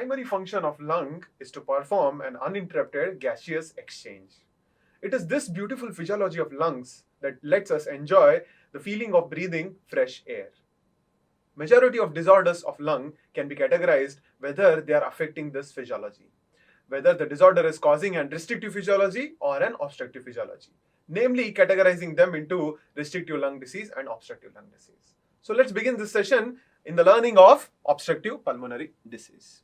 primary function of lung is to perform an uninterrupted gaseous exchange. It is this beautiful physiology of lungs that lets us enjoy the feeling of breathing fresh air. Majority of disorders of lung can be categorized whether they are affecting this physiology, whether the disorder is causing an restrictive physiology or an obstructive physiology, namely categorizing them into restrictive lung disease and obstructive lung disease. So let's begin this session in the learning of obstructive pulmonary disease.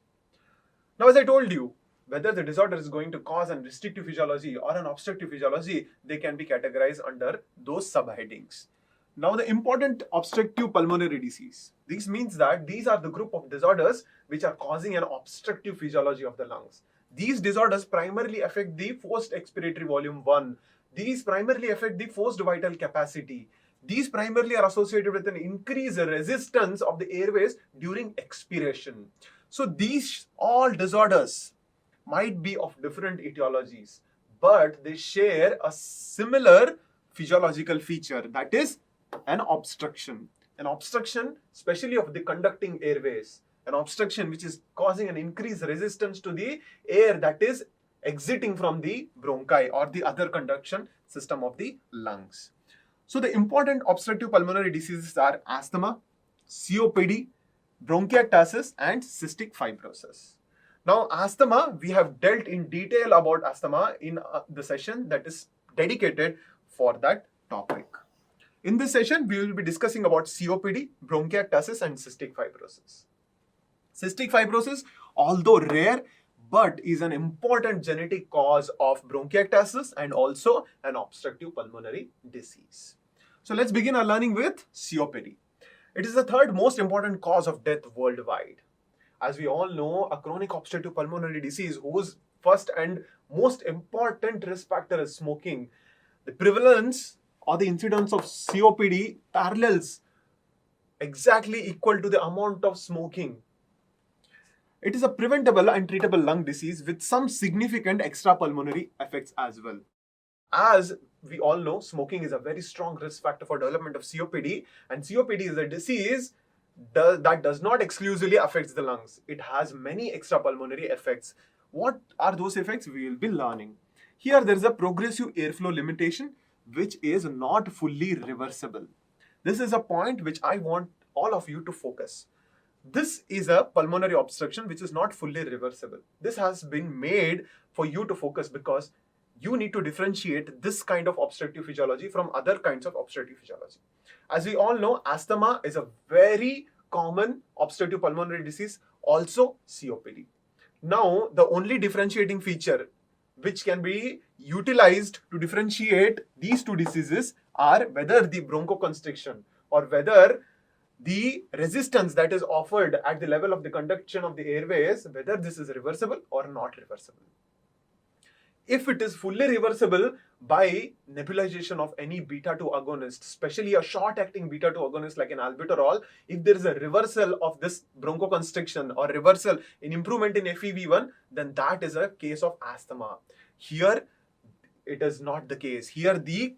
Now, as I told you, whether the disorder is going to cause an restrictive physiology or an obstructive physiology, they can be categorized under those subheadings. Now, the important obstructive pulmonary disease. This means that these are the group of disorders which are causing an obstructive physiology of the lungs. These disorders primarily affect the forced expiratory volume 1. These primarily affect the forced vital capacity. These primarily are associated with an increased resistance of the airways during expiration. So these all disorders might be of different etiologies, but they share a similar physiological feature, that is an obstruction. An obstruction, especially of the conducting airways. An obstruction which is causing an increased resistance to the air that is exiting from the bronchi or the other conduction system of the lungs. So the important obstructive pulmonary diseases are asthma, COPD, bronchiectasis and cystic fibrosis. Now, asthma, we have dealt in detail about asthma in the session that is dedicated for that topic. In this session, we will be discussing about COPD, bronchiectasis and cystic fibrosis. Cystic fibrosis, although rare, but is an important genetic cause of bronchiectasis and also an obstructive pulmonary disease. So let's begin our learning with COPD. It is the third most important cause of death worldwide. As we all know, a chronic obstructive pulmonary disease whose first and most important risk factor is smoking. The prevalence or the incidence of COPD parallels exactly equal to the amount of smoking. It is a preventable and treatable lung disease with some significant extrapulmonary effects as well. As we all know, smoking is a very strong risk factor for development of COPD, and COPD is a disease that does not exclusively affect the lungs. It has many extrapulmonary effects. What are those effects? We will be learning. Here there is a progressive airflow limitation which is not fully reversible. This is a point which I want all of you to focus. This is a pulmonary obstruction which is not fully reversible. This has been made for you to focus because you need to differentiate this kind of obstructive physiology from other kinds of obstructive physiology. As we all know, asthma is a very common obstructive pulmonary disease, also COPD. Now, the only differentiating feature which can be utilized to differentiate these two diseases are whether the bronchoconstriction or whether the resistance that is offered at the level of the conduction of the airways, whether this is reversible or not reversible. If it is fully reversible by nebulization of any beta-2 agonist, especially a short-acting beta-2 agonist like an albuterol, if there is a reversal of this bronchoconstriction or reversal in improvement in FEV1, then that is a case of asthma. Here, it is not the case. Here, the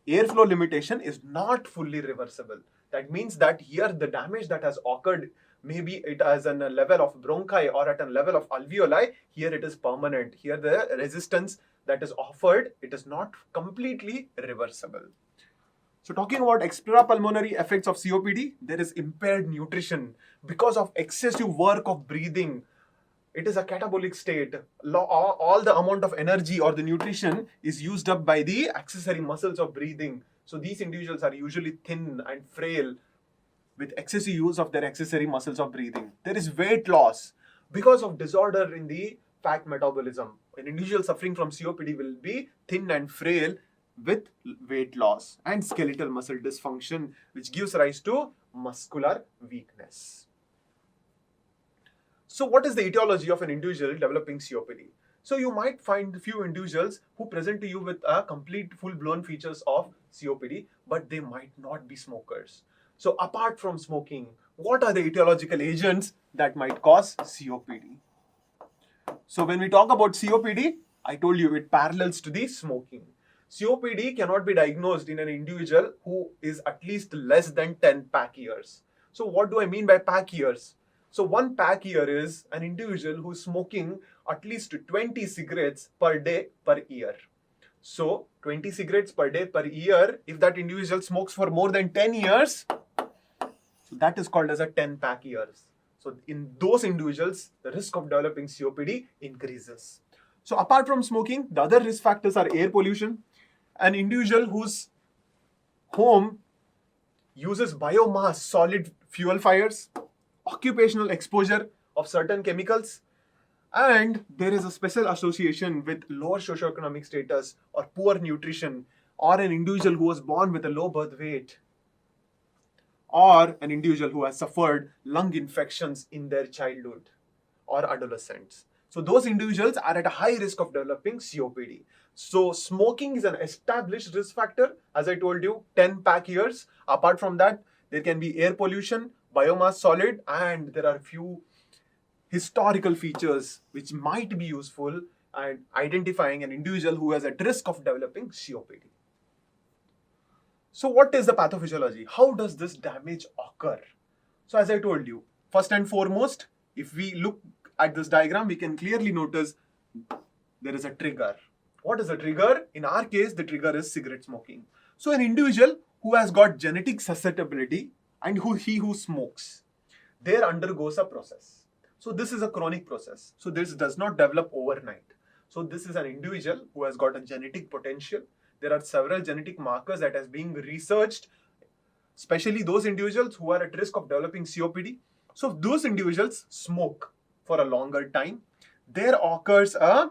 airflow limitation is not fully reversible. That means that here the damage that has occurred, maybe it as a level of bronchi or at a level of alveoli, here it is permanent. Here the resistance that is offered, it is not completely reversible. So talking about extrapulmonary effects of COPD, there is impaired nutrition because of excessive work of breathing. It is a catabolic state. All the amount of energy or the nutrition is used up by the accessory muscles of breathing. So these individuals are usually thin and frail with excessive use of their accessory muscles of breathing. There is weight loss because of disorder in the fat metabolism. An individual suffering from COPD will be thin and frail with weight loss and skeletal muscle dysfunction, which gives rise to muscular weakness. So what is the etiology of an individual developing COPD? So you might find a few individuals who present to you with a complete full-blown features of COPD, but they might not be smokers. So apart from smoking, what are the etiological agents that might cause COPD? So when we talk about COPD, I told you it parallels to the smoking. COPD cannot be diagnosed in an individual who is at least less than 10 pack years. So what do I mean by pack years? So one pack year is an individual who is smoking at least 20 cigarettes per day per year. So 20 cigarettes per day per year, if that individual smokes for more than 10 years, so that is called as a 10 pack years. So in those individuals, the risk of developing COPD increases. So apart from smoking, the other risk factors are air pollution. An individual whose home uses biomass solid fuel fires, occupational exposure of certain chemicals, and there is a special association with lower socioeconomic status or poor nutrition, or an individual who was born with a low birth weight, or an individual who has suffered lung infections in their childhood or adolescence. So those individuals are at a high risk of developing COPD. So smoking is an established risk factor, as I told you, 10 pack years. Apart from that, there can be air pollution, biomass solid, and there are few historical features which might be useful in identifying an individual who is at risk of developing COPD. So what is the pathophysiology? How does this damage occur? So as I told you, first and foremost, if we look at this diagram, we can clearly notice there is a trigger. What is the trigger? In our case, the trigger is cigarette smoking. So an individual who has got genetic susceptibility and who smokes, there undergoes a process. So this is a chronic process. So this does not develop overnight. So this is an individual who has got a genetic potential. There are several genetic markers that is being researched, especially those individuals who are at risk of developing COPD. So if those individuals smoke for a longer time, there occurs a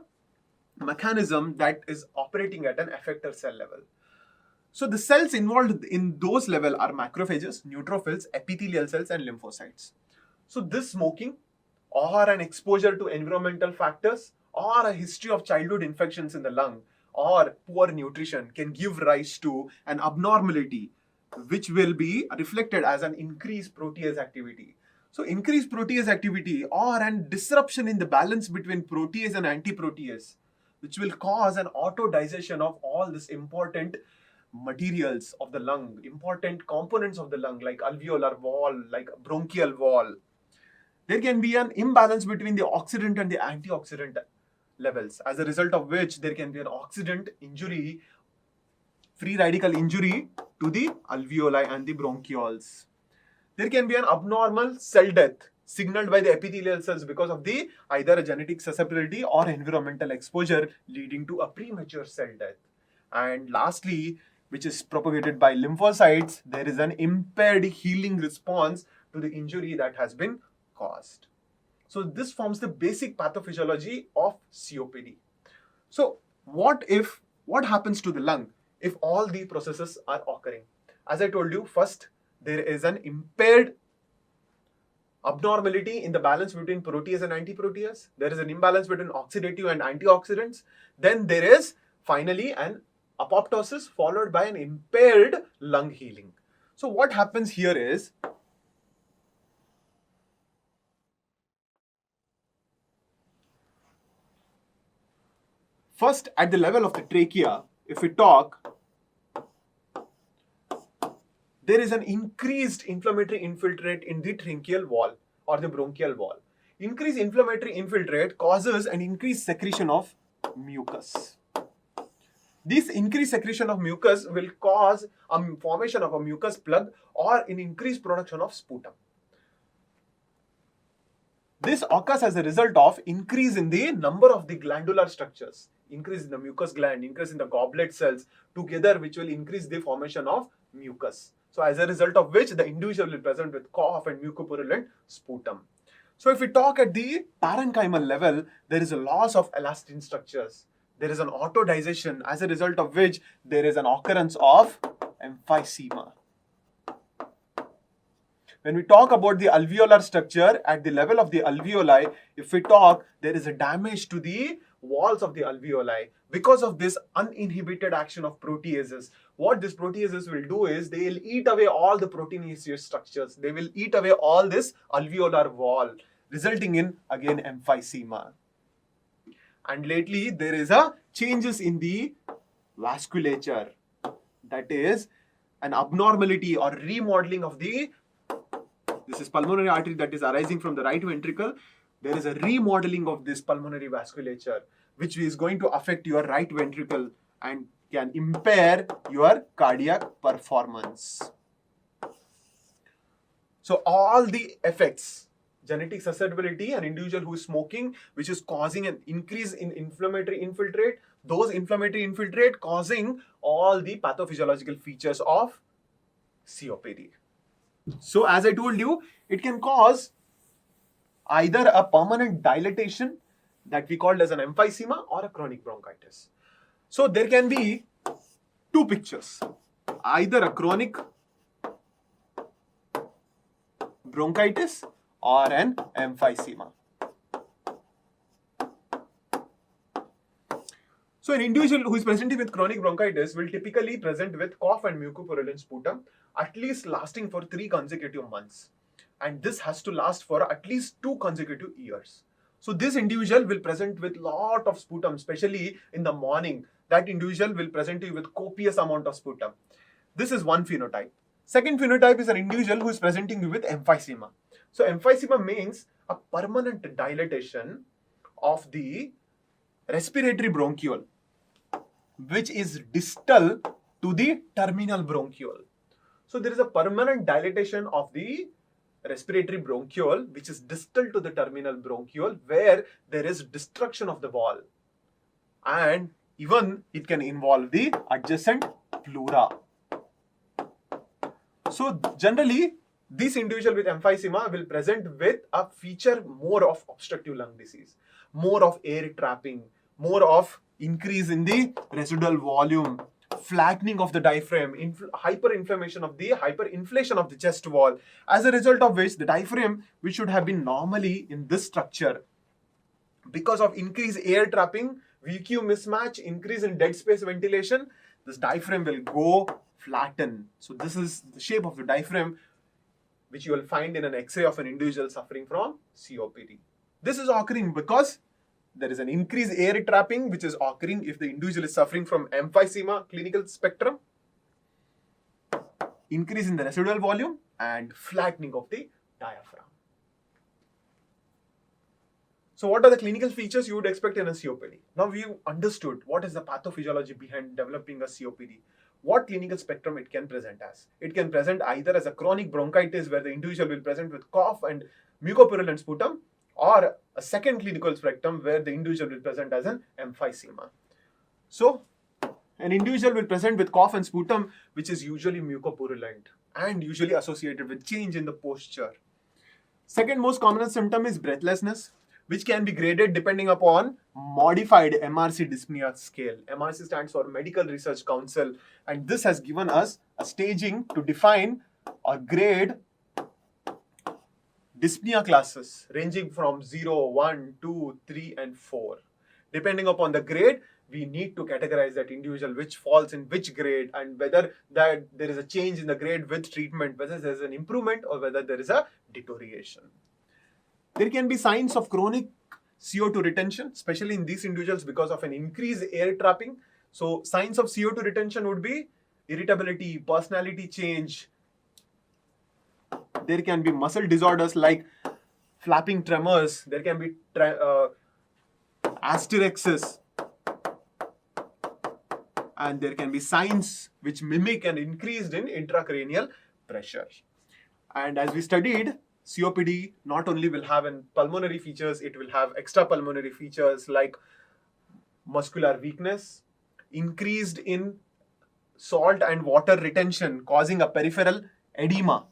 mechanism that is operating at an effector cell level. So the cells involved in those levels are macrophages, neutrophils, epithelial cells, and lymphocytes. So this smoking or an exposure to environmental factors or a history of childhood infections in the lung or poor nutrition can give rise to an abnormality which will be reflected as an increased protease activity. So increased protease activity or an disruption in the balance between protease and antiprotease, which will cause an auto-digestion of all these important materials of the lung, important components of the lung like alveolar wall, like bronchial wall. There can be an imbalance between the oxidant and the antioxidant levels, as a result of which there can be an oxidant injury, free radical injury to the alveoli and the bronchioles. There can be an abnormal cell death signaled by the epithelial cells because of the either a genetic susceptibility or environmental exposure, leading to a premature cell death. And lastly, which is propagated by lymphocytes, there is an impaired healing response to the injury that has been caused. So this forms the basic pathophysiology of COPD. So what happens to the lung if all the processes are occurring? As I told you, first there is an impaired abnormality in the balance between protease and antiprotease. There is an imbalance between oxidative and antioxidants. Then there is finally an apoptosis followed by an impaired lung healing. So what happens here is, first, at the level of the trachea, if we talk, there is an increased inflammatory infiltrate in the tracheal wall or the bronchial wall. Increased inflammatory infiltrate causes an increased secretion of mucus. This increased secretion of mucus will cause a formation of a mucus plug or an increased production of sputum. This occurs as a result of increase in the number of the glandular structures, increase in the mucus gland, increase in the goblet cells together, which will increase the formation of mucus. So as a result of which the individual will present with cough and mucopurulent sputum. So if we talk at the parenchymal level, there is a loss of elastin structures. There is an autodigestion, as a result of which there is an occurrence of emphysema. When we talk about the alveolar structure, at the level of the alveoli, if we talk, there is a damage to the walls of the alveoli because of this uninhibited action of proteases. What these proteases will do is they will eat away all the proteinaceous structures. They will eat away all this alveolar wall, resulting in again emphysema. And lately there is a changes in the vasculature, that is an abnormality or remodeling of the This is pulmonary artery that is arising from the right ventricle. There is a remodeling of this pulmonary vasculature, which is going to affect your right ventricle and can impair your cardiac performance. So all the effects, genetic susceptibility, an individual who is smoking, which is causing an increase in inflammatory infiltrate, those inflammatory infiltrate causing all the pathophysiological features of COPD. So as I told you, it can cause either a permanent dilatation that we called as an emphysema or a chronic bronchitis. So there can be two pictures, either a chronic bronchitis or an emphysema. So an individual who is presenting with chronic bronchitis will typically present with cough and mucopurulent sputum, at least lasting for 3 consecutive months. And this has to last for at least 2 consecutive years. So this individual will present with lot of sputum, especially in the morning. That individual will present you with copious amount of sputum. This is one phenotype. Second phenotype is an individual who is presenting you with emphysema. So emphysema means a permanent dilatation of the respiratory bronchiole, which is distal to the terminal bronchiole. So there is a permanent dilatation of the respiratory bronchiole, which is distal to the terminal bronchiole, where there is destruction of the wall. And even it can involve the adjacent pleura. So generally, this individual with emphysema will present with a feature more of obstructive lung disease, more of air trapping, more of increase in the residual volume, flattening of the diaphragm, hyperinflation of the chest wall, as a result of which the diaphragm, which should have been normally in this structure, because of increased air trapping, VQ mismatch, increase in dead space ventilation, this diaphragm will go flatten. So this is the shape of the diaphragm, which you will find in an X-ray of an individual suffering from COPD. This is occurring because there is an increased air trapping, which is occurring if the individual is suffering from emphysema clinical spectrum, increase in the residual volume, and flattening of the diaphragm. So what are the clinical features you would expect in a COPD? Now we've understood what is the pathophysiology behind developing a COPD. What clinical spectrum it can present as. It can present either as a chronic bronchitis, where the individual will present with cough and mucopurulent sputum, or a second clinical spectrum where the individual will present as an emphysema. So an individual will present with cough and sputum, which is usually mucopurulent and usually associated with change in the posture. Second most common symptom is breathlessness, which can be graded depending upon modified MRC dyspnea scale. MRC stands for Medical Research Council, and this has given us a staging to define or grade dyspnea classes ranging from 0, 1, 2, 3, and 4. Depending upon the grade, we need to categorize that individual which falls in which grade, and whether that there is a change in the grade with treatment, whether there is an improvement or whether there is a deterioration. There can be signs of chronic CO2 retention, especially in these individuals because of an increased air trapping. So signs of CO2 retention would be irritability, personality change. There can be muscle disorders like flapping tremors. There can be asterexis. And there can be signs which mimic an increase in intracranial pressure. And as we studied, COPD not only will have pulmonary features, it will have extrapulmonary features like muscular weakness, increased in salt and water retention, causing a peripheral edema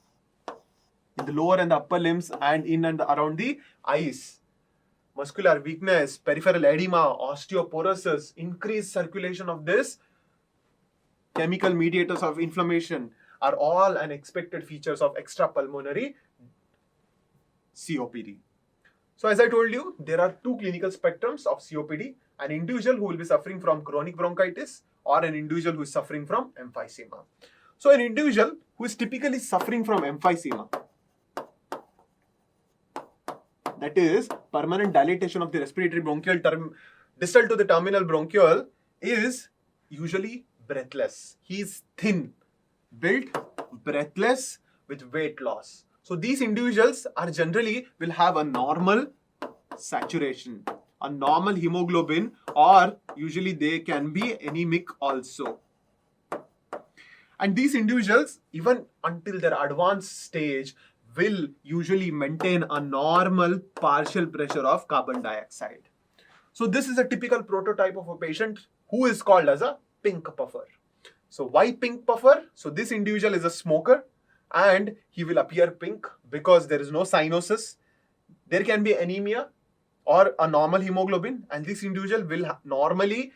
in the lower and the upper limbs and in and around the eyes. Muscular weakness, peripheral edema, osteoporosis, increased circulation of this chemical mediators of inflammation are all unexpected features of extrapulmonary COPD. So as I told you, there are two clinical spectrums of COPD, an individual who will be suffering from chronic bronchitis or an individual who is suffering from emphysema. So an individual who is typically suffering from emphysema, that is permanent dilatation of the respiratory bronchiole distal to the terminal bronchiole, is usually breathless. He is thin, built, breathless, with weight loss. So these individuals are generally will have a normal saturation, a normal hemoglobin, or usually they can be anemic also. And these individuals, even until their advanced stage, will usually maintain a normal partial pressure of carbon dioxide. So this is a typical prototype of a patient who is called as a pink puffer. So why pink puffer? So this individual is a smoker and he will appear pink because there is no cyanosis. There can be anemia or a normal hemoglobin, and this individual will normally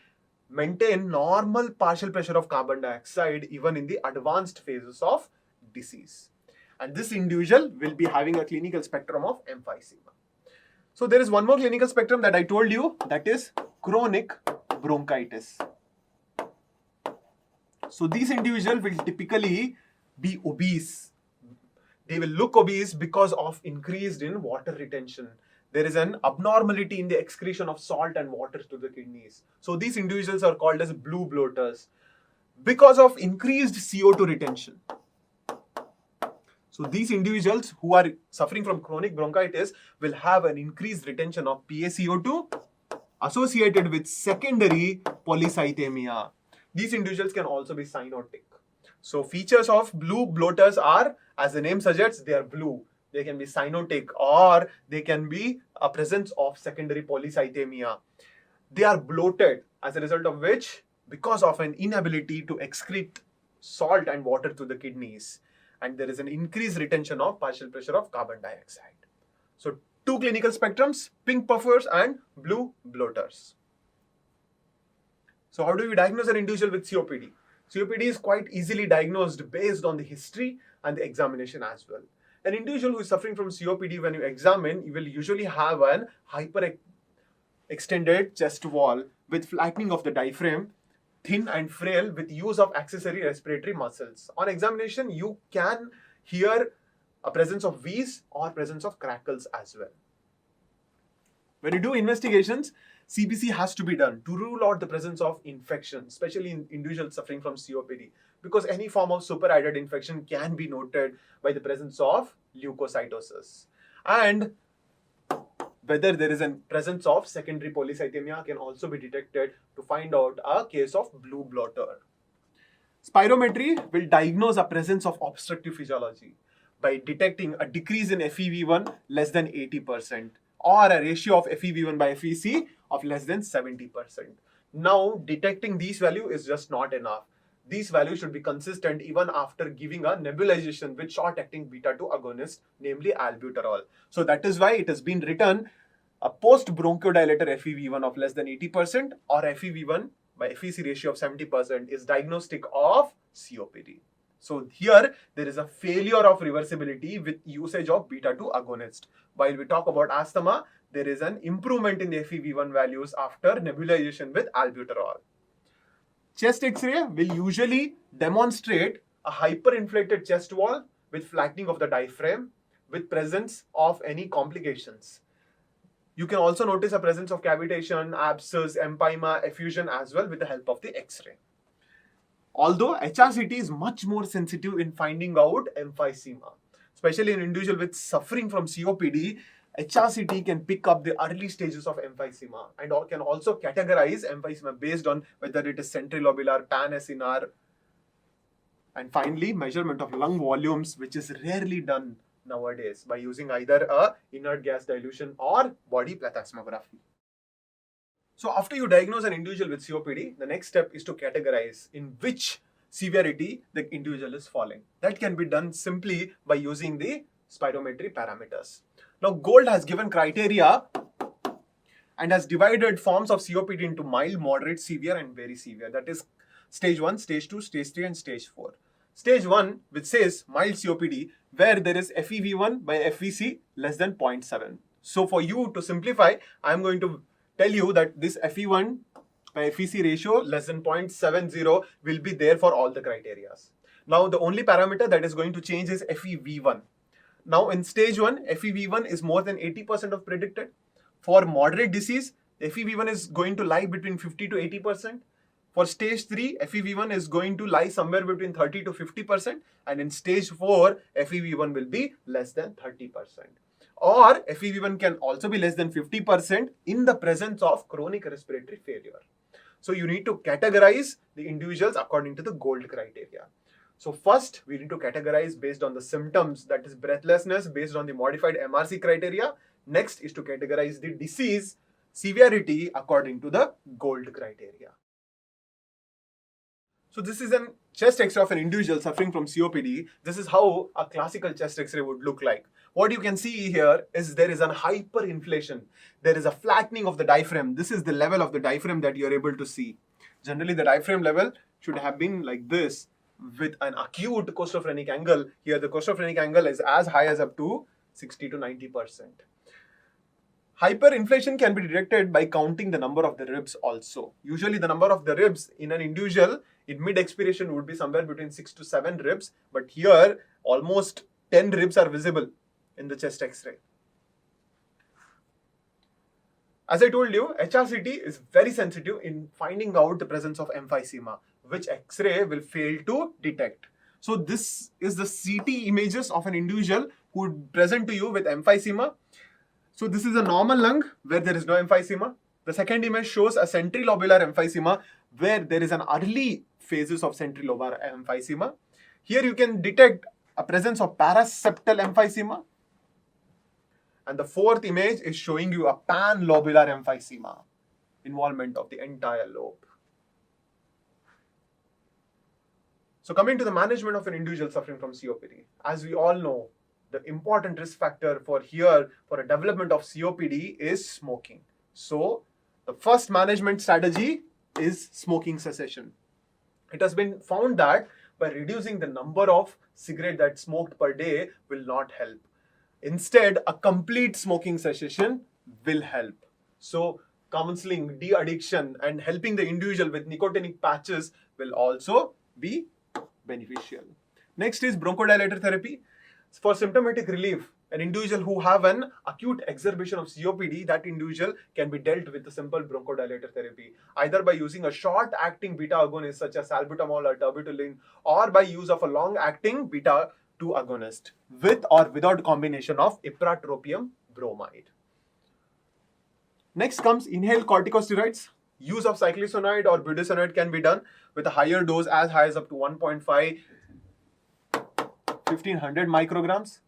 maintain normal partial pressure of carbon dioxide even in the advanced phases of disease. And this individual will be having a clinical spectrum of emphysema. So there is one more clinical spectrum that I told you, that is chronic bronchitis. So these individuals will typically be obese. They will look obese because of increased in water retention. There is an abnormality in the excretion of salt and water to the kidneys. So these individuals are called as blue bloaters because of increased CO2 retention. So these individuals who are suffering from chronic bronchitis will have an increased retention of PaCO2 associated with secondary polycythemia. These individuals can also be cyanotic. So features of blue bloaters are, as the name suggests, they are blue. They can be cyanotic or they can be a presence of secondary polycythemia. They are bloated, as a result of which, because of an inability to excrete salt and water to the kidneys, and there is an increased retention of partial pressure of carbon dioxide. So two clinical spectrums, pink puffers and blue bloaters. So how do we diagnose an individual with COPD? COPD is quite easily diagnosed based on the history and the examination as well. An individual who is suffering from COPD, when you examine, you will usually have an hyper-extended chest wall with flattening of the diaphragm, thin and frail with use of accessory respiratory muscles. On examination, you can hear a presence of wheeze or presence of crackles as well. When you do investigations, CBC has to be done to rule out the presence of infection, especially in individuals suffering from COPD, because any form of superadded infection can be noted by the presence of leukocytosis. And whether there is a presence of secondary polycythemia can also be detected to find out a case of blue bloater. Spirometry will diagnose a presence of obstructive physiology by detecting a decrease in FEV1 less than 80%. or a ratio of FEV1 by FVC of less than 70%. Now, detecting these values is just not enough. These values should be consistent even after giving a nebulization with short-acting beta-2 agonist, namely albuterol. So that is why it has been written a post-bronchodilator FEV1 of less than 80% or FEV1 by FVC ratio of 70% is diagnostic of COPD. So here there is a failure of reversibility with usage of beta-2 agonist. While we talk about asthma, there is an improvement in the FEV1 values after nebulization with albuterol. Chest X-ray will usually demonstrate a hyperinflated chest wall with flattening of the diaphragm with presence of any complications. You can also notice a presence of cavitation, abscess, empyema, effusion as well with the help of the X-ray. Although HRCT is much more sensitive in finding out emphysema, especially in individuals with suffering from COPD, HRCT can pick up the early stages of emphysema and can also categorize emphysema based on whether it is centrilobular, pan-acinar, and finally measurement of lung volumes, which is rarely done nowadays by using either a inert gas dilution or body plethysmography. So after you diagnose an individual with COPD, the next step is to categorize in which severity the individual is falling. That can be done simply by using the spirometry parameters. Now, Gold has given criteria and has divided forms of COPD into mild, moderate, severe and very severe. That is stage 1, stage 2, stage 3 and stage 4. Stage 1, which says mild COPD, where there is FEV1 by FVC less than 0.7. So for you to simplify, I am going to tell you that this FE1 by FVC ratio less than 0.70 will be there for all the criteria. Now the only parameter that is going to change is FEV1. Now in stage 1, FEV1 is more than 80% of predicted. For moderate disease, FEV1 is going to lie between 50 to 80%. For stage 3, FEV1 is going to lie somewhere between 30 to 50%, and in stage 4, FEV1 will be less than 30%. Or FEV1 can also be less than 50% in the presence of chronic respiratory failure. So you need to categorize the individuals according to the GOLD criteria. So first, we need to categorize based on the symptoms, that is breathlessness, based on the modified MRC criteria. Next is to categorize the disease severity according to the GOLD criteria. So this is a chest X-ray of an individual suffering from COPD. This is how a classical chest X-ray would look like. What you can see here is there is an hyperinflation. There is a flattening of the diaphragm. This is the level of the diaphragm that you are able to see. Generally, the diaphragm level should have been like this with an acute costophrenic angle. Here, the costophrenic angle is as high as up to 60 to 90%. Hyperinflation can be detected by counting the number of the ribs also. Usually the number of the ribs in an individual in mid-expiration would be somewhere between 6 to 7 ribs, but here almost 10 ribs are visible in the chest X-ray. As I told you, HRCT is very sensitive in finding out the presence of emphysema, which X-ray will fail to detect. So this is the CT images of an individual who would present to you with emphysema. So this is a normal lung where there is no emphysema. The second image shows a centrilobular emphysema where there is an early phases of centrilobular emphysema. Here you can detect a presence of paraseptal emphysema. And the fourth image is showing you a panlobular emphysema, involvement of the entire lobe. So coming to the management of an individual suffering from COPD, as we all know, the important risk factor for a development of COPD is smoking. So the first management strategy is smoking cessation. It has been found that by reducing the number of cigarettes that smoked per day will not help. Instead, a complete smoking cessation will help. So counseling, de-addiction, and helping the individual with nicotinic patches will also be beneficial. Next is bronchodilator therapy. For symptomatic relief, an individual who have an acute exacerbation of COPD, that individual can be dealt with a simple bronchodilator therapy, either by using a short-acting beta agonist such as salbutamol or terbutaline, or by use of a long-acting beta 2 agonist with or without combination of ipratropium bromide. Next comes inhaled corticosteroids. Use of cyclisonide or budesonide can be done with a higher dose as high as up to 1.5 1500 micrograms.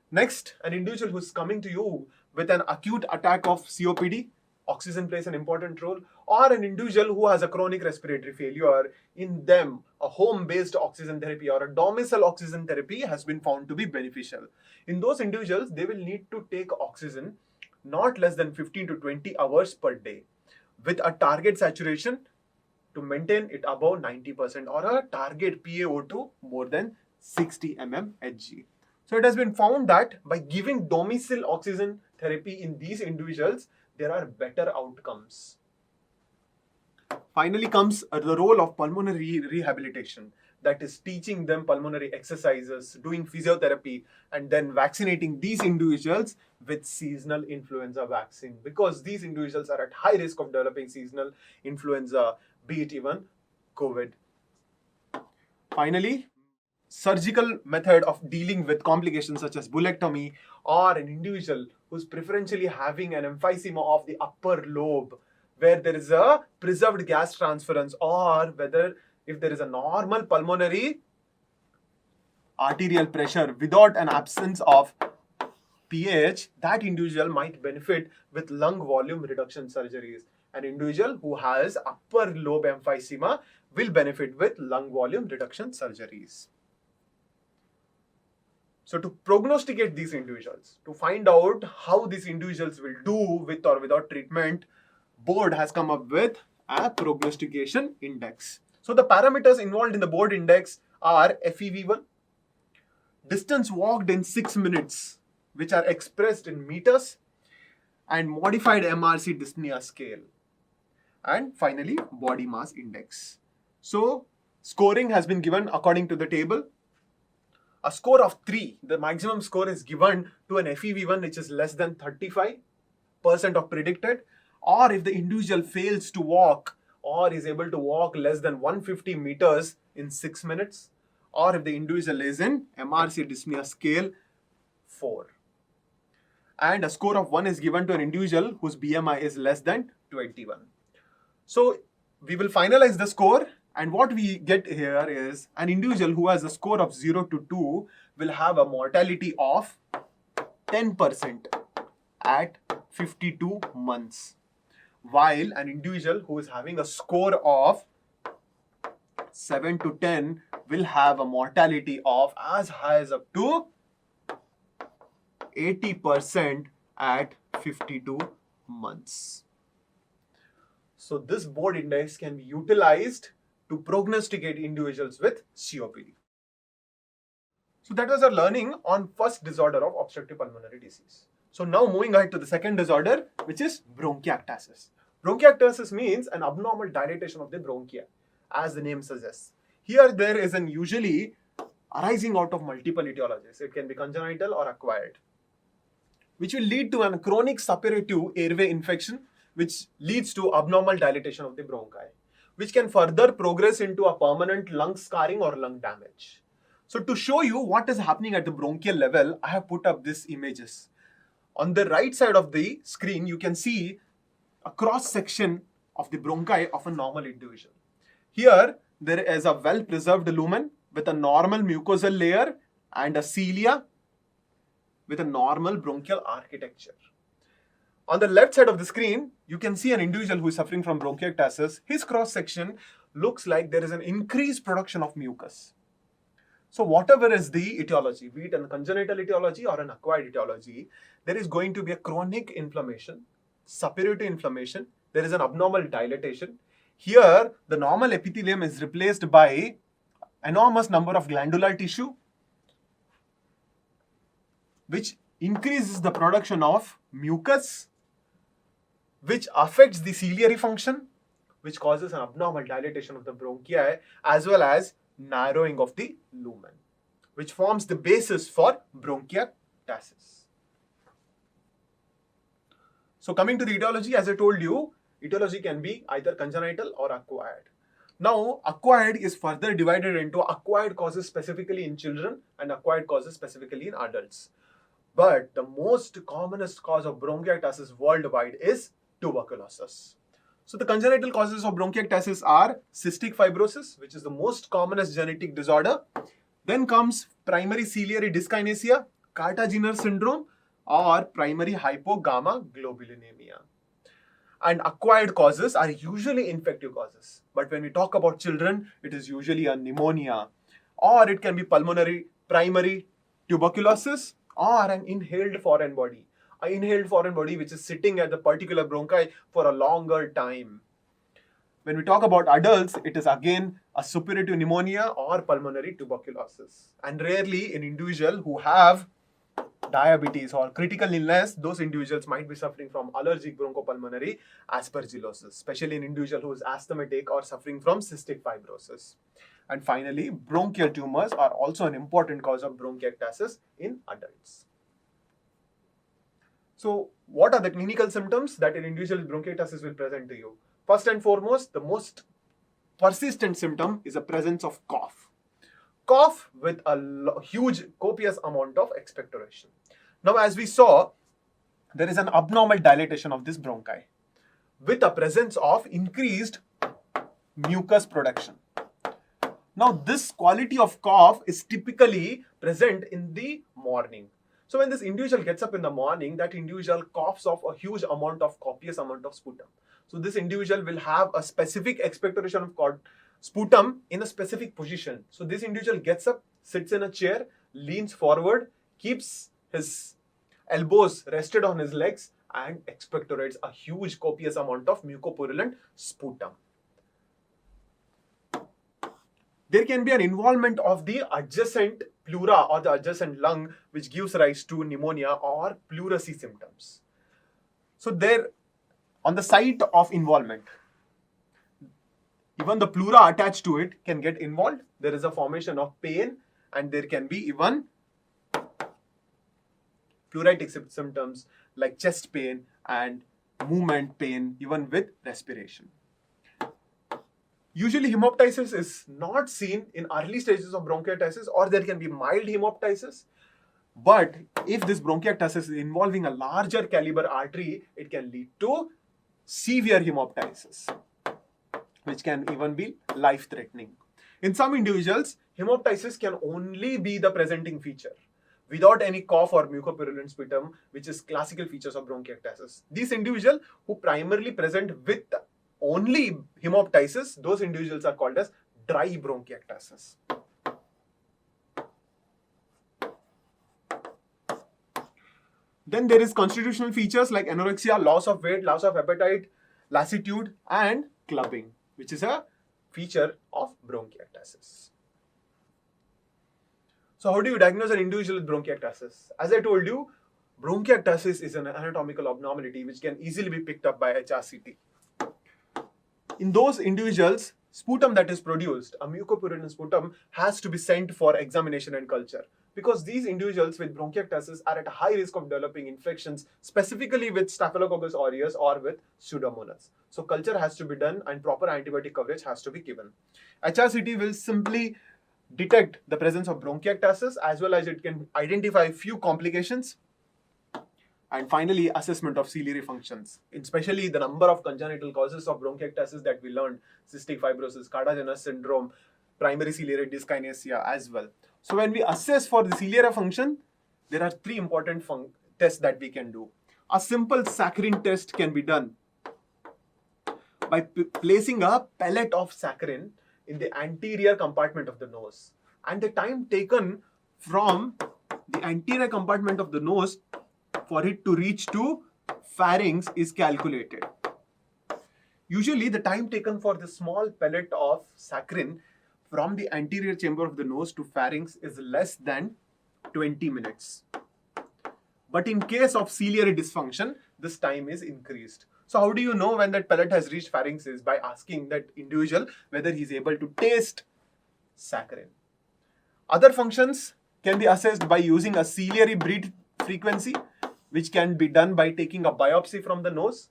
Next, an individual who is coming to you with an acute attack of COPD, oxygen plays an important role, or an individual who has a chronic respiratory failure, in them a home-based oxygen therapy or a domicile oxygen therapy has been found to be beneficial. In those individuals, they will need to take oxygen not less than 15 to 20 hours per day with a target saturation to maintain it above 90% or a target PaO2 more than 60 mmHg. So it has been found that by giving domicile oxygen therapy in these individuals, there are better outcomes. Finally comes the role of pulmonary rehabilitation, that is teaching them pulmonary exercises, doing physiotherapy, and then vaccinating these individuals with seasonal influenza vaccine, because these individuals are at high risk of developing seasonal influenza, be it even COVID. Finally, surgical method of dealing with complications such as bulectomy, or an individual who's preferentially having an emphysema of the upper lobe where there is a preserved gas transference, or whether if there is a normal pulmonary arterial pressure without an absence of pH, that individual might benefit with lung volume reduction surgeries. An individual who has upper lobe emphysema will benefit with lung volume reduction surgeries. So to prognosticate these individuals, to find out how these individuals will do with or without treatment, board has come up with a prognostication index. So the parameters involved in the board index are FEV1, distance walked in 6 minutes, which are expressed in meters, and modified MRC dyspnea scale, and finally body mass index. So scoring has been given according to the table. A score of 3, the maximum score is given to an FEV1 which is less than 35% of predicted, or if the individual fails to walk or is able to walk less than 150 meters in 6 minutes, or if the individual is in MRC dyspnea scale 4. And a score of 1 is given to an individual whose BMI is less than 21. So we will finalize the score, and what we get here is an individual who has a score of 0 to 2 will have a mortality of 10% at 52 months, while an individual who is having a score of 7 to 10 will have a mortality of as high as up to 80% at 52 months. So this board index can be utilized to prognosticate individuals with COPD. So that was our learning on first disorder of obstructive pulmonary disease. So now moving ahead to the second disorder, which is bronchiectasis. Bronchiectasis means an abnormal dilatation of the bronchia, as the name suggests. Here there is an usually arising out of multiple etiologies. It can be congenital or acquired, which will lead to a chronic suppurative airway infection, which leads to abnormal dilatation of the bronchi, which can further progress into a permanent lung scarring or lung damage. So to show you what is happening at the bronchial level, I have put up these images. On the right side of the screen, you can see a cross section of the bronchi of a normal individual. Here, there is a well-preserved lumen with a normal mucosal layer and a cilia with a normal bronchial architecture. On the left side of the screen, you can see an individual who is suffering from bronchiectasis. His cross-section looks like there is an increased production of mucus. So whatever is the etiology, be it a congenital etiology or an acquired etiology, there is going to be a chronic inflammation, suppurative inflammation. There is an abnormal dilatation. Here, the normal epithelium is replaced by enormous number of glandular tissue, which increases the production of mucus, which affects the ciliary function, which causes an abnormal dilatation of the bronchi as well as narrowing of the lumen, which forms the basis for bronchiectasis. So coming to the etiology, as I told you, etiology can be either congenital or acquired. Now, acquired is further divided into acquired causes specifically in children and acquired causes specifically in adults. But the most commonest cause of bronchiectasis worldwide is tuberculosis. So the congenital causes of bronchiectasis are cystic fibrosis, which is the most commonest genetic disorder. Then comes primary ciliary dyskinesia, Carter-Jenner syndrome, or primary hypogammaglobulinemia. And acquired causes are usually infective causes. But when we talk about children, it is usually a pneumonia, or it can be pulmonary primary tuberculosis, or an inhaled foreign body. An inhaled foreign body which is sitting at the particular bronchi for a longer time. When we talk about adults, it is again a suppurative pneumonia or pulmonary tuberculosis. And rarely in individuals who have diabetes or critical illness, those individuals might be suffering from allergic bronchopulmonary aspergillosis, especially in individual who is asthmatic or suffering from cystic fibrosis. And finally, bronchial tumors are also an important cause of bronchiectasis in adults. So, what are the clinical symptoms that an individual with bronchiectasis will present to you? First and foremost, the most persistent symptom is the presence of cough. Cough with a huge, copious amount of expectoration. Now, as we saw, there is an abnormal dilatation of this bronchi with a presence of increased mucus production. Now, this quality of cough is typically present in the morning. So, when this individual gets up in the morning, that individual coughs off a huge amount of copious amount of sputum. So, this individual will have a specific expectoration of sputum in a specific position. So, this individual gets up, sits in a chair, leans forward, keeps his elbows rested on his legs and expectorates a huge copious amount of mucopurulent sputum. There can be an involvement of the adjacent pleura or the adjacent lung, which gives rise to pneumonia or pleurisy symptoms. So there, on the site of involvement, even the pleura attached to it can get involved. There is a formation of pain and there can be even pleuritic symptoms like chest pain and movement pain, even with respiration. Usually hemoptysis is not seen in early stages of bronchiectasis, or there can be mild hemoptysis. But if this bronchiectasis is involving a larger caliber artery, it can lead to severe hemoptysis, which can even be life-threatening. In some individuals, hemoptysis can only be the presenting feature without any cough or mucopurulent sputum, which is classical features of bronchiectasis. These individuals who primarily present with only hemoptysis, those individuals are called as dry bronchiectasis. Then there is constitutional features like anorexia, loss of weight, loss of appetite, lassitude, and clubbing, which is a feature of bronchiectasis. So how do you diagnose an individual with bronchiectasis? As I told you, bronchiectasis is an anatomical abnormality which can easily be picked up by HRCT. In those individuals, sputum that is produced, a mucopurulent sputum, has to be sent for examination and culture, because these individuals with bronchiectasis are at a high risk of developing infections, specifically with Staphylococcus aureus or with Pseudomonas. So culture has to be done and proper antibiotic coverage has to be given. HRCT will simply detect the presence of bronchiectasis, as well as it can identify few complications. And finally, assessment of ciliary functions, especially the number of congenital causes of bronchiectasis that we learned: cystic fibrosis, Cardagenous syndrome, primary ciliary dyskinesia as well. So when we assess for the ciliary function, there are three important tests that we can do. A simple saccharin test can be done by placing a pellet of saccharin in the anterior compartment of the nose, and the time taken from the anterior compartment of the nose for it to reach to pharynx is calculated. Usually the time taken for the small pellet of saccharin from the anterior chamber of the nose to pharynx is less than 20 minutes. But in case of ciliary dysfunction, this time is increased. So how do you know when that pellet has reached pharynx? Is by asking that individual whether he is able to taste saccharin. Other functions can be assessed by using a ciliary beat frequency, which can be done by taking a biopsy from the nose,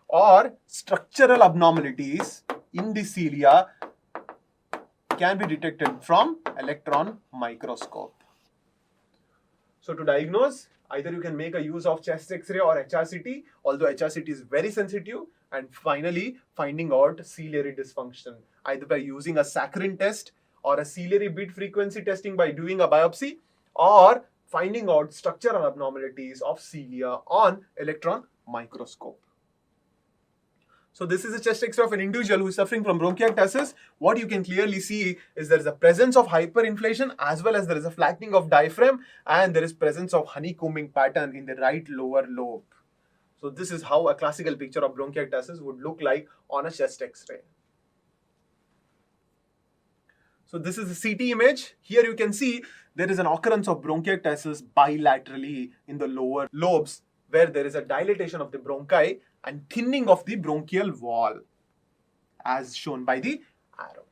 or structural abnormalities in the cilia can be detected from electron microscope. So to diagnose, either you can make a use of chest X-ray or HRCT, although HRCT is very sensitive, and finally finding out ciliary dysfunction, either by using a saccharin test or a ciliary beat frequency testing by doing a biopsy, or finding out structural abnormalities of cilia on electron microscope. So this is a chest X-ray of an individual who is suffering from bronchiectasis. What you can clearly see is there is a presence of hyperinflation, as well as there is a flattening of diaphragm, and there is presence of honeycombing pattern in the right lower lobe. So this is how a classical picture of bronchiectasis would look like on a chest X-ray. So this is a CT image. Here you can see there is an occurrence of bronchiectasis bilaterally in the lower lobes, where there is a dilatation of the bronchi and thinning of the bronchial wall, as shown by the arrow.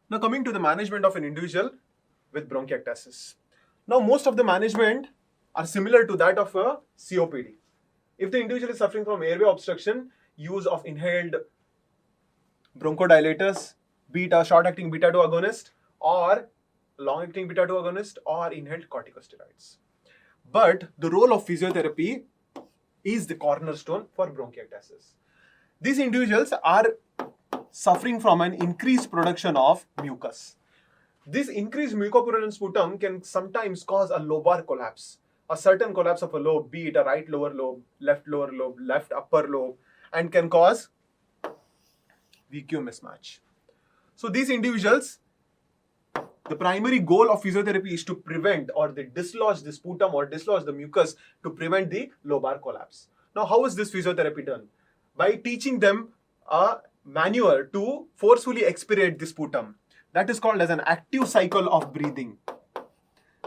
Now coming to the management of an individual with bronchiectasis. Now most of the management are similar to that of a COPD. If the individual is suffering from airway obstruction, use of inhaled bronchodilators, short-acting beta-2 agonist, or long-acting beta-2 agonist, or inhaled corticosteroids. But the role of physiotherapy is the cornerstone for bronchiectasis. These individuals are suffering from an increased production of mucus. This increased mucopurulent sputum can sometimes cause a lobar collapse, a certain collapse of a lobe, be it a right lower lobe, left upper lobe, and can cause VQ mismatch. So these individuals, the primary goal of physiotherapy is to prevent or they dislodge the sputum or dislodge the mucus to prevent the lobar collapse. Now, how is this physiotherapy done? By teaching them a manual to forcefully expirate the sputum. That is called as an active cycle of breathing.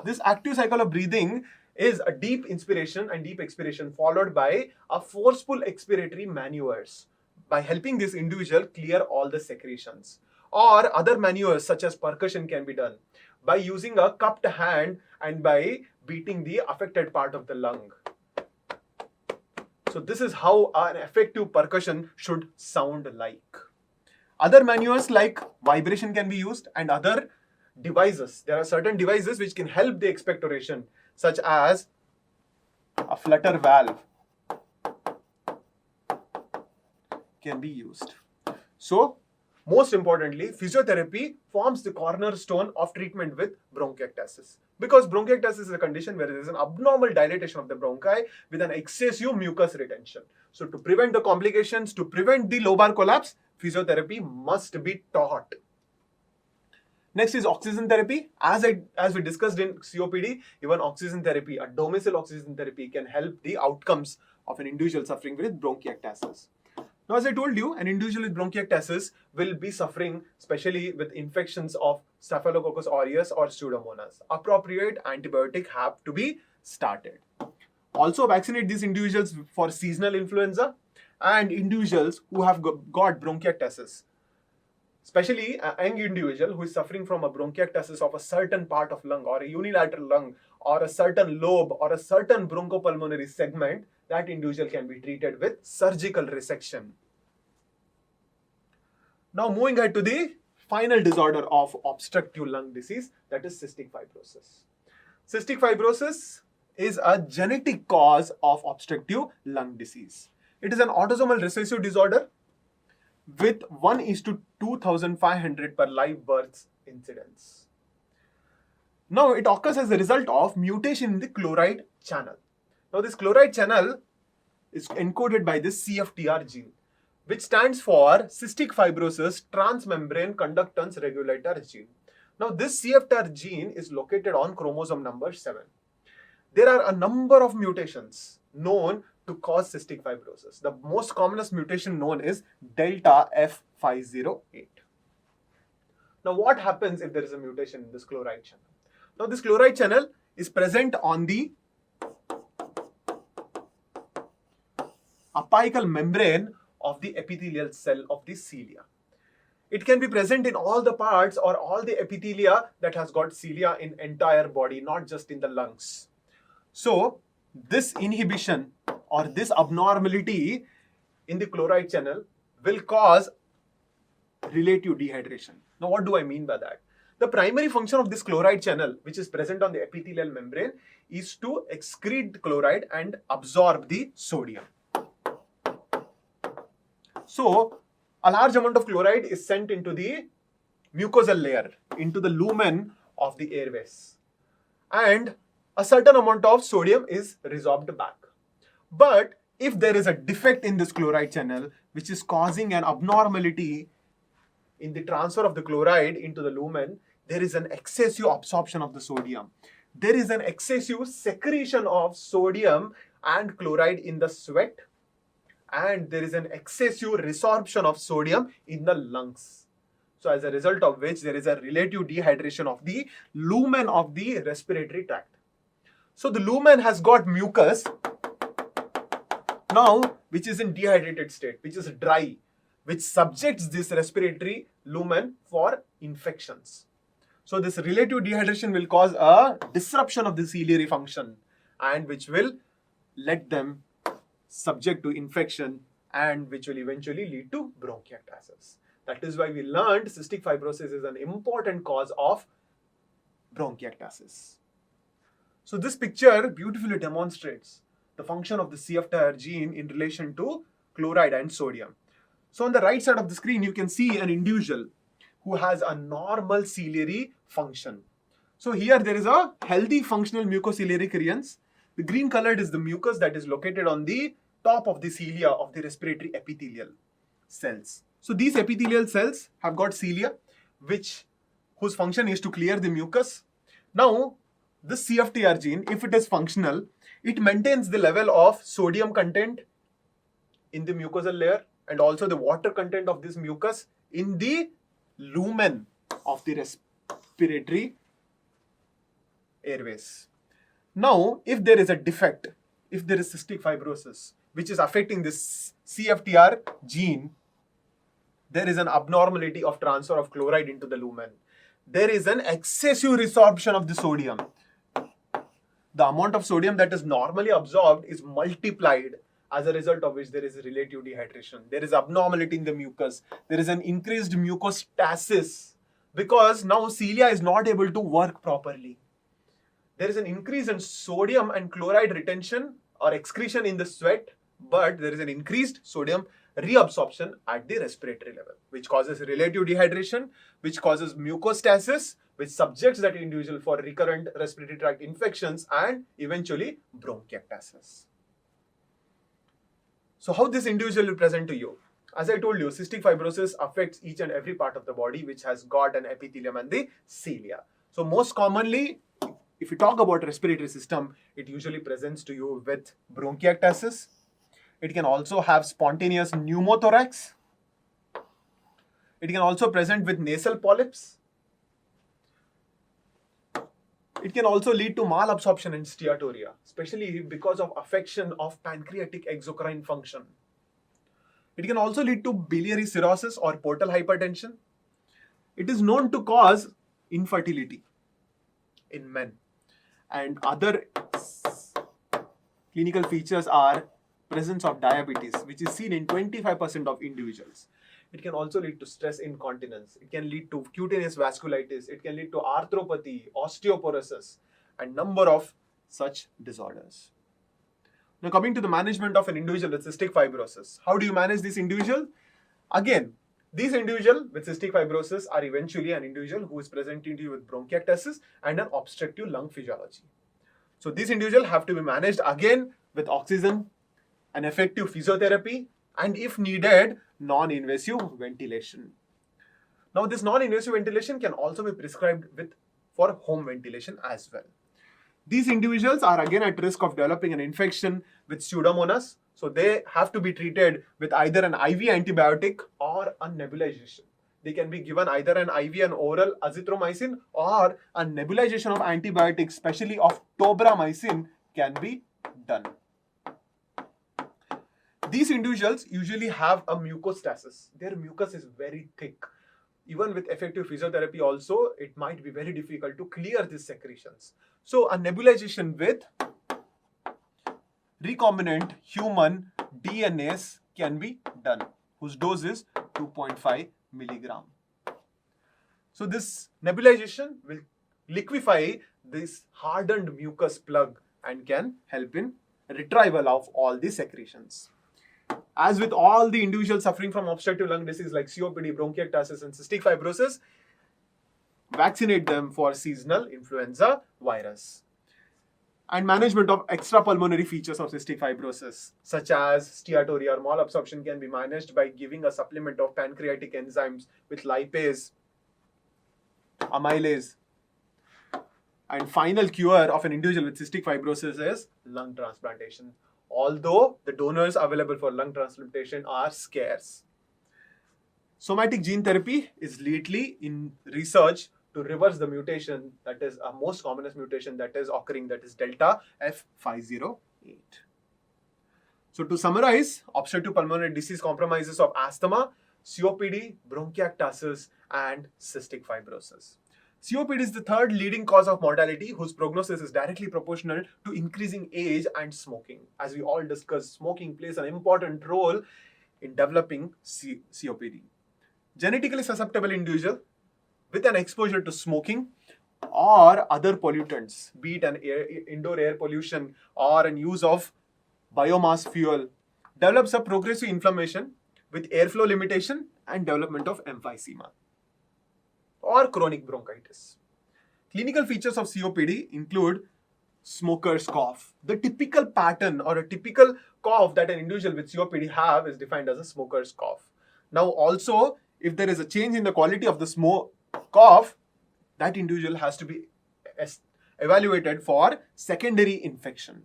This active cycle of breathing is a deep inspiration and deep expiration followed by a forceful expiratory maneuvers, by helping this individual clear all the secretions. Or other maneuvers such as percussion can be done by using a cupped hand and by beating the affected part of the lung. So this is how an effective percussion should sound like. Other maneuvers like vibration can be used and other devices. There are certain devices which can help the expectoration, such as a flutter valve can be used. So, most importantly, physiotherapy forms the cornerstone of treatment with bronchiectasis. Because bronchiectasis is a condition where there is an abnormal dilatation of the bronchi with an excessive mucus retention. So, to prevent the complications, to prevent the lobar collapse, physiotherapy must be taught. Next is oxygen therapy. As we discussed in COPD, even oxygen therapy, a domicile oxygen therapy can help the outcomes of an individual suffering with bronchiectasis. Now, as I told you, an individual with bronchiectasis will be suffering especially with infections of Staphylococcus aureus or Pseudomonas. Appropriate antibiotic have to be started. Also, vaccinate these individuals for seasonal influenza and individuals who have got bronchiectasis. Especially a young individual who is suffering from a bronchiectasis of a certain part of lung or a unilateral lung or a certain lobe or a certain bronchopulmonary segment, that individual can be treated with surgical resection. Now moving ahead to the final disorder of obstructive lung disease, that is cystic fibrosis. Cystic fibrosis is a genetic cause of obstructive lung disease. It is an autosomal recessive disorder with 1:2,500 per live births incidence. Now it occurs as a result of mutation in the chloride channel. Now this chloride channel is encoded by this CFTR gene, which stands for cystic fibrosis transmembrane conductance regulator gene. Now this CFTR gene is located on chromosome number 7. There are a number of mutations known to cause cystic fibrosis. The most commonest mutation known is delta F508. Now what happens if there is a mutation in this chloride channel? Now this chloride channel is present on the apical membrane of the epithelial cell of the cilia. It can be present in all the parts or all the epithelia that has got cilia in entire body, not just in the lungs. So this inhibition or this abnormality in the chloride channel will cause relative dehydration. Now what do I mean by that? The primary function of this chloride channel, which is present on the epithelial membrane, is to excrete chloride and absorb the sodium. So a large amount of chloride is sent into the mucosal layer, into the lumen of the airways, and a certain amount of sodium is resorbed back. But if there is a defect in this chloride channel which is causing an abnormality in the transfer of the chloride into the lumen, there is an excessive absorption of the sodium. There is an excessive secretion of sodium and chloride in the sweat, and there is an excessive resorption of sodium in the lungs. So as a result of which there is a relative dehydration of the lumen of the respiratory tract. So the lumen has got mucus now, which is in dehydrated state, which is dry, which subjects this respiratory lumen for infections. So this relative dehydration will cause a disruption of the ciliary function and which will let them subject to infection and which will eventually lead to bronchiectasis. That is why we learned cystic fibrosis is an important cause of bronchiectasis. So this picture beautifully demonstrates the function of the CFTR gene in relation to chloride and sodium. So on the right side of the screen, you can see an individual who has a normal ciliary function. So here there is a healthy functional mucociliary carians. The green colored is the mucus that is located on the top of the cilia of the respiratory epithelial cells. So these epithelial cells have got cilia, whose function is to clear the mucus. Now, this CFTR gene, if it is functional, it maintains the level of sodium content in the mucosal layer and also the water content of this mucus in the lumen of the respiratory airways. Now, if there is a defect, if there is cystic fibrosis, which is affecting this CFTR gene, there is an abnormality of transfer of chloride into the lumen. There is an excessive resorption of the sodium. The amount of sodium that is normally absorbed is multiplied as a result of which there is relative dehydration. There is abnormality in the mucus. There is an increased mucostasis because now cilia is not able to work properly. There is an increase in sodium and chloride retention or excretion in the sweat, but there is an increased sodium reabsorption at the respiratory level, which causes relative dehydration, which causes mucostasis, which subjects that individual for recurrent respiratory tract infections and eventually bronchiectasis. So how this individual will present to you? As I told you, cystic fibrosis affects each and every part of the body which has got an epithelium and the cilia. So most commonly, if you talk about respiratory system, it usually presents to you with bronchiectasis. It can also have spontaneous pneumothorax. It can also present with nasal polyps. It can also lead to malabsorption and steatorrhea, especially because of affection of pancreatic exocrine function. It can also lead to biliary cirrhosis or portal hypertension. It is known to cause infertility in men. And other clinical features are presence of diabetes, which is seen in 25% of individuals. It can also lead to stress incontinence. It can lead to cutaneous vasculitis. It can lead to arthropathy, osteoporosis, and number of such disorders. Now coming to the management of an individual with cystic fibrosis. How do you manage this individual? Again, these individuals with cystic fibrosis are eventually an individual who is presenting to you with bronchiectasis and an obstructive lung physiology. So these individuals have to be managed again with oxygen, an effective physiotherapy, and if needed, non-invasive ventilation. Now this non-invasive ventilation can also be prescribed for home ventilation as well. These individuals are again at risk of developing an infection with Pseudomonas. So they have to be treated with either an IV antibiotic or a nebulization. They can be given either an IV and oral azithromycin or a nebulization of antibiotics, especially of tobramycin, can be done. These individuals usually have a mucostasis. Their mucus is very thick. Even with effective physiotherapy also, it might be very difficult to clear these secretions. So a nebulization with recombinant human DNase can be done, whose dose is 2.5 milligram. So this nebulization will liquefy this hardened mucus plug and can help in retrieval of all the secretions. As with all the individuals suffering from obstructive lung disease like COPD, bronchiectasis, and cystic fibrosis, vaccinate them for seasonal influenza virus. And management of extrapulmonary features of cystic fibrosis, such as steatorrhea or malabsorption, can be managed by giving a supplement of pancreatic enzymes with lipase, amylase. And final cure of an individual with cystic fibrosis is lung transplantation, although the donors available for lung transplantation are scarce. Somatic gene therapy is lately in research to reverse the mutation that is a most commonest mutation that is occurring, that is delta F508. So to summarize, obstructive pulmonary disease compromises of asthma, COPD, bronchiectasis, and cystic fibrosis. COPD is the third leading cause of mortality, whose prognosis is directly proportional to increasing age and smoking. As we all discussed, smoking plays an important role in developing COPD. Genetically susceptible individual with an exposure to smoking or other pollutants, be it an indoor air pollution or an use of biomass fuel, develops a progressive inflammation with airflow limitation and development of emphysema or chronic bronchitis. Clinical features of COPD include smoker's cough. The typical pattern or a typical cough that an individual with COPD have is defined as a smoker's cough. Now also, if there is a change in the quality of the cough, that individual has to be evaluated for secondary infection.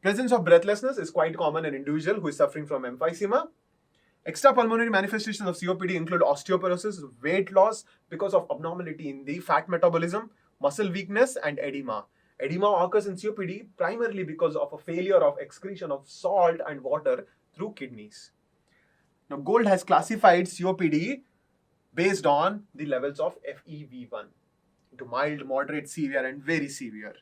Presence of breathlessness is quite common in an individual who is suffering from emphysema. Extrapulmonary manifestations of COPD include osteoporosis, weight loss because of abnormality in the fat metabolism, muscle weakness, and edema. Edema occurs in COPD primarily because of a failure of excretion of salt and water through kidneys. Now, Gold has classified COPD based on the levels of FEV1 into mild, moderate, severe, and very severe.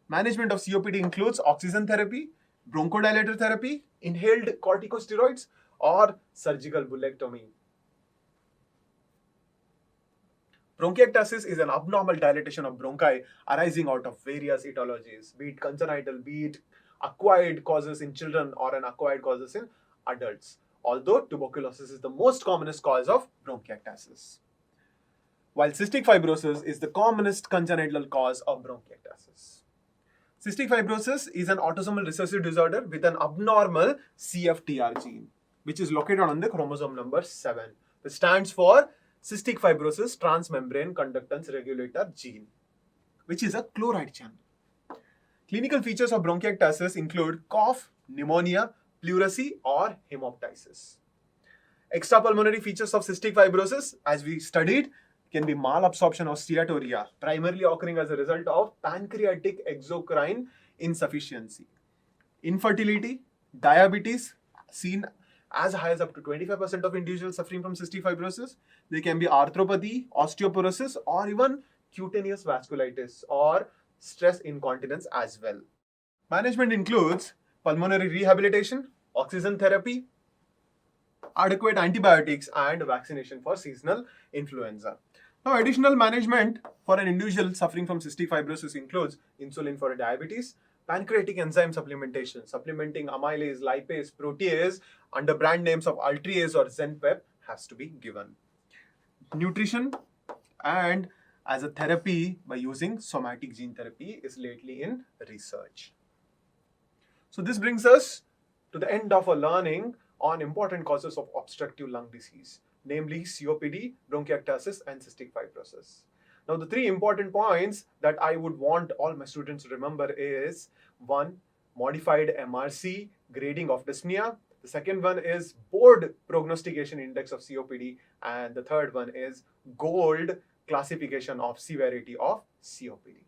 Management of COPD includes oxygen therapy, bronchodilator therapy, inhaled corticosteroids, or surgical bullectomy. Bronchiectasis is an abnormal dilatation of bronchi arising out of various etiologies, be it congenital, be it acquired causes in children or an acquired causes in adults, although tuberculosis is the most commonest cause of bronchiectasis, while cystic fibrosis is the commonest congenital cause of bronchiectasis. Cystic fibrosis is an autosomal recessive disorder with an abnormal CFTR gene, which is located on the chromosome number 7, which stands for cystic fibrosis transmembrane conductance regulator gene, which is a chloride channel. Clinical features of bronchiectasis include cough, pneumonia, pleurisy, or hemoptysis. Extrapulmonary features of cystic fibrosis, as we studied, can be malabsorption of steatorrhea, primarily occurring as a result of pancreatic exocrine insufficiency. Infertility, diabetes, seen as high as up to 25% of individuals suffering from cystic fibrosis. There can be arthropathy, osteoporosis, or even cutaneous vasculitis or stress incontinence as well. Management includes pulmonary rehabilitation, oxygen therapy, adequate antibiotics, and vaccination for seasonal influenza. Now, additional management for an individual suffering from cystic fibrosis includes insulin for diabetes, pancreatic enzyme supplementation, supplementing amylase, lipase, protease under brand names of Ultriase or Zenpep has to be given. Nutrition and as a therapy by using somatic gene therapy is lately in research. So this brings us to the end of our learning on important causes of obstructive lung disease, namely COPD, bronchiectasis, and cystic fibrosis. Now, the three important points that I would want all my students to remember is 1. Modified MRC grading of dyspnea. The second one is board prognostication index of COPD. And the third one is GOLD classification of severity of COPD.